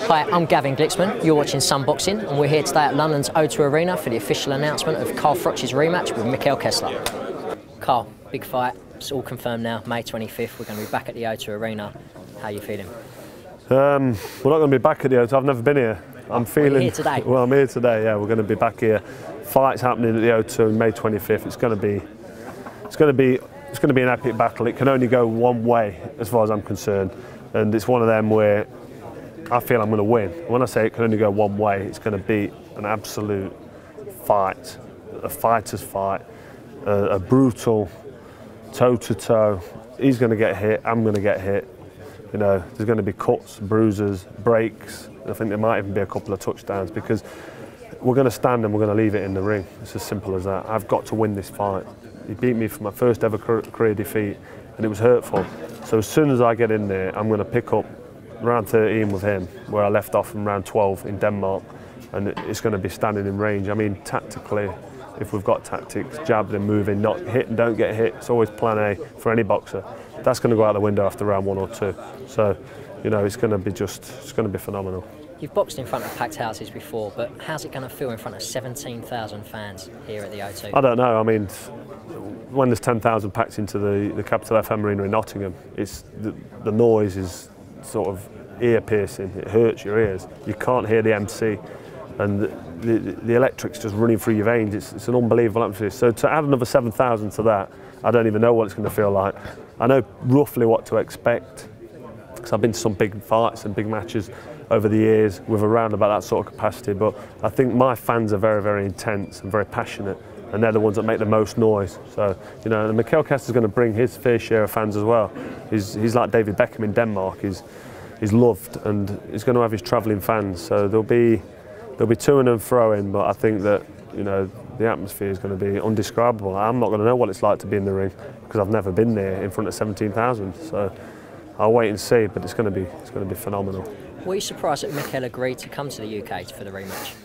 Hi, I'm Gavin Glicksman. You're watching Sunboxing, and we're here today at London's O2 Arena for the official announcement of Carl Froch's rematch with Mikkel Kessler. Carl, big fight. It's all confirmed now. May 25th. We're going to be back at the O2 Arena. How are you feeling? We're not going to be back at the O2. I've never been here. I'm feeling. You're here today. Well, I'm here today. Yeah, we're going to be back here. Fight's happening at the O2 on May 25th. It's going to be an epic battle. It can only go one way, as far as I'm concerned, and it's one of them where I feel I'm going to win. When I say it can only go one way, it's going to be an absolute fight, a fighter's fight, a brutal toe-to-toe. He's going to get hit, I'm going to get hit. You know, there's going to be cuts, bruises, breaks. I think there might even be a couple of touchdowns because we're going to stand and we're going to leave it in the ring. It's as simple as that. I've got to win this fight. He beat me for my first ever career defeat and it was hurtful. So as soon as I get in there, I'm going to pick up round 13 with him, where I left off in round 12 in Denmark, and it's going to be standing in range. I mean, tactically, if we've got tactics, jabbed and moving, not hit and don't get hit, it's always plan A for any boxer. That's going to go out the window after round 1 or 2. So, you know, it's going to be phenomenal. You've boxed in front of packed houses before, but how's it going to feel in front of 17,000 fans here at the O2? I don't know. I mean, when there's 10,000 packed into the Capital FM Arena in Nottingham, it's the noise is sort of ear-piercing. It hurts your ears. You can't hear the MC, and the electric's just running through your veins. It's an unbelievable atmosphere. So to add another 7,000 to that, I don't even know what it's going to feel like. I know roughly what to expect because I've been to some big fights and big matches over the years with around about that sort of capacity, but I think my fans are very, very intense and very passionate, and they're the ones that make the most noise. So, you know, and Mikkel Kessler's going to bring his fair share of fans as well. He's like David Beckham in Denmark. He's loved, and he's going to have his travelling fans. So there'll be toing and throwing, but I think that, you know, the atmosphere is going to be undescribable. I'm not going to know what it's like to be in the ring because I've never been there in front of 17,000. So I'll wait and see, but it's going to be phenomenal. Were you surprised that Mikkel agreed to come to the UK for the rematch?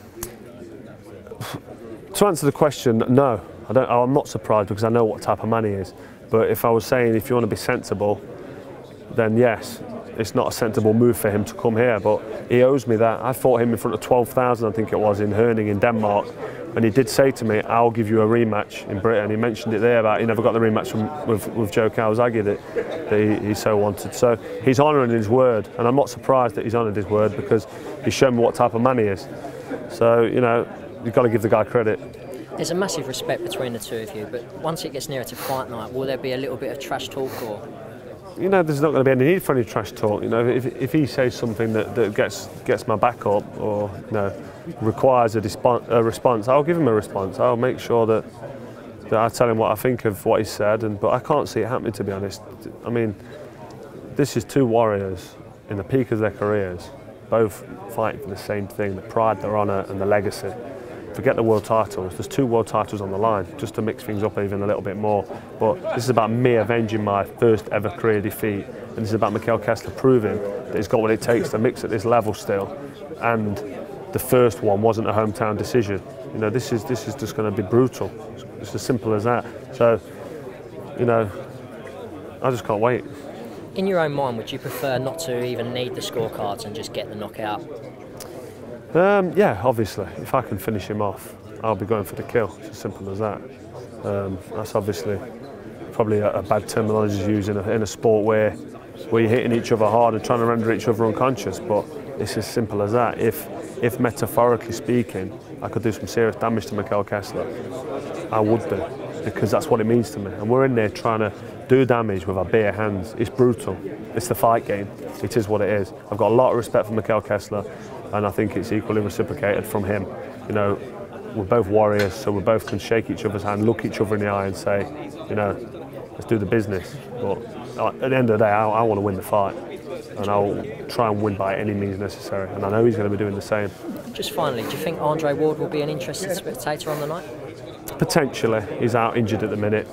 To answer the question, no. I'm not surprised because I know what type of man he is. But if I was saying if you want to be sensible, then yes, it's not a sensible move for him to come here. But he owes me that. I fought him in front of 12,000, I think it was, in Herning in Denmark. And he did say to me, I'll give you a rematch in Britain. He mentioned it there about he never got the rematch with Joe Calzaghe that he so wanted. So he's honouring his word, and I'm not surprised that he's honoured his word because he's shown me what type of man he is. So, you know, you've got to give the guy credit. There's a massive respect between the two of you, but once it gets nearer to fight night, will there be a little bit of trash talk or? You know, there's not going to be any need for any trash talk. You know, if he says something that gets my back up or, you know, requires a response, I'll give him a response. I'll make sure that I tell him what I think of what he said, but I can't see it happening, to be honest. I mean, this is two warriors in the peak of their careers, both fighting for the same thing, the pride, their honour and the legacy. Forget the world titles, there's 2 world titles on the line, just to mix things up even a little bit more. But this is about me avenging my first ever career defeat, and this is about Mikkel Kessler proving that he's got what it takes to mix at this level still. And the first one wasn't a hometown decision. You know, this is just going to be brutal. It's as simple as that. So, you know, I just can't wait. In your own mind, would you prefer not to even need the scorecards and just get the knockout? Yeah, obviously. If I can finish him off, I'll be going for the kill. It's as simple as that. That's obviously probably a bad terminology to use in a sport where you're hitting each other hard and trying to render each other unconscious. But it's as simple as that. If metaphorically speaking, I could do some serious damage to Mikkel Kessler, I would do, because that's what it means to me. And we're in there trying to do damage with our bare hands. It's brutal. It's the fight game. It is what it is. I've got a lot of respect for Mikkel Kessler, and I think it's equally reciprocated from him. You know, we're both warriors, so we both can shake each other's hand, look each other in the eye and say, you know, let's do the business. But at the end of the day, I want to win the fight, and I'll try and win by any means necessary, and I know he's going to be doing the same. Just finally, do you think Andre Ward will be an interested spectator on the night? Potentially. He's out injured at the minute.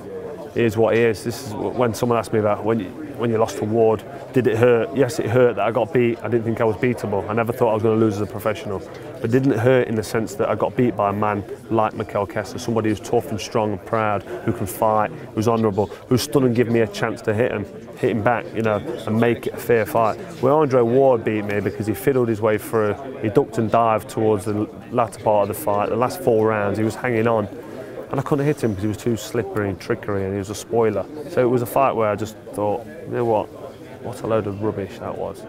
He is what he is. This is when someone asked me about when when you lost to Ward, did it hurt? Yes, it hurt that I got beat. I didn't think I was beatable. I never thought I was going to lose as a professional. But it didn't hurt in the sense that I got beat by a man like Mikkel Kessler, somebody who's tough and strong and proud, who can fight, who's honourable, who stood and gave me a chance to hit him back, you know, and make it a fair fight. Where Andre Ward beat me because he fiddled his way through, he ducked and dived towards the latter part of the fight. The last 4 rounds, he was hanging on. And I couldn't hit him because he was too slippery and trickery and he was a spoiler. So it was a fight where I just thought, you know what a load of rubbish that was.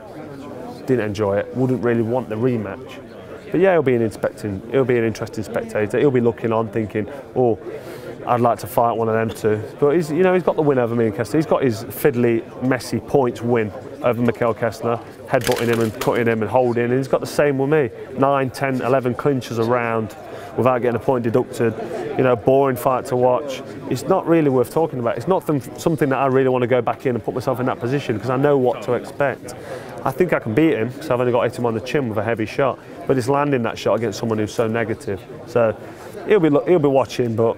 Didn't enjoy it, wouldn't really want the rematch. But yeah, he'll be an interesting spectator. He'll be looking on thinking, oh, I'd like to fight one of them two. But he's got the win over me and Kessler. He's got his fiddly, messy points win over Mikkel Kessler, headbutting him and cutting him and holding. And he's got the same with me. 9, 10, 11 clinches around without getting a point deducted. You know, boring fight to watch. It's not really worth talking about. It's not something that I really want to go back in and put myself in that position because I know what to expect. I think I can beat him because I've only got to hit him on the chin with a heavy shot. But it's landing that shot against someone who's so negative. So he'll be watching, but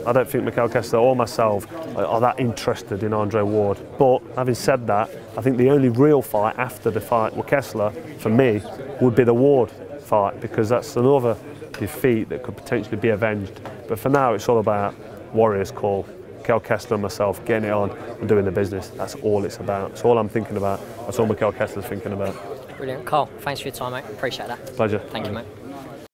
I don't think Mikkel Kessler or myself are that interested in Andre Ward. But having said that, I think the only real fight after the fight with Kessler, for me, would be the Ward fight because that's another defeat that could potentially be avenged. But for now, it's all about Warriors Call. Mikkel Kessler and myself getting it on and doing the business. That's all it's about. That's all I'm thinking about. That's all Mikkel Kessler's thinking about. Brilliant. Carl, thanks for your time, mate. Appreciate that. Pleasure. Thank you, mate.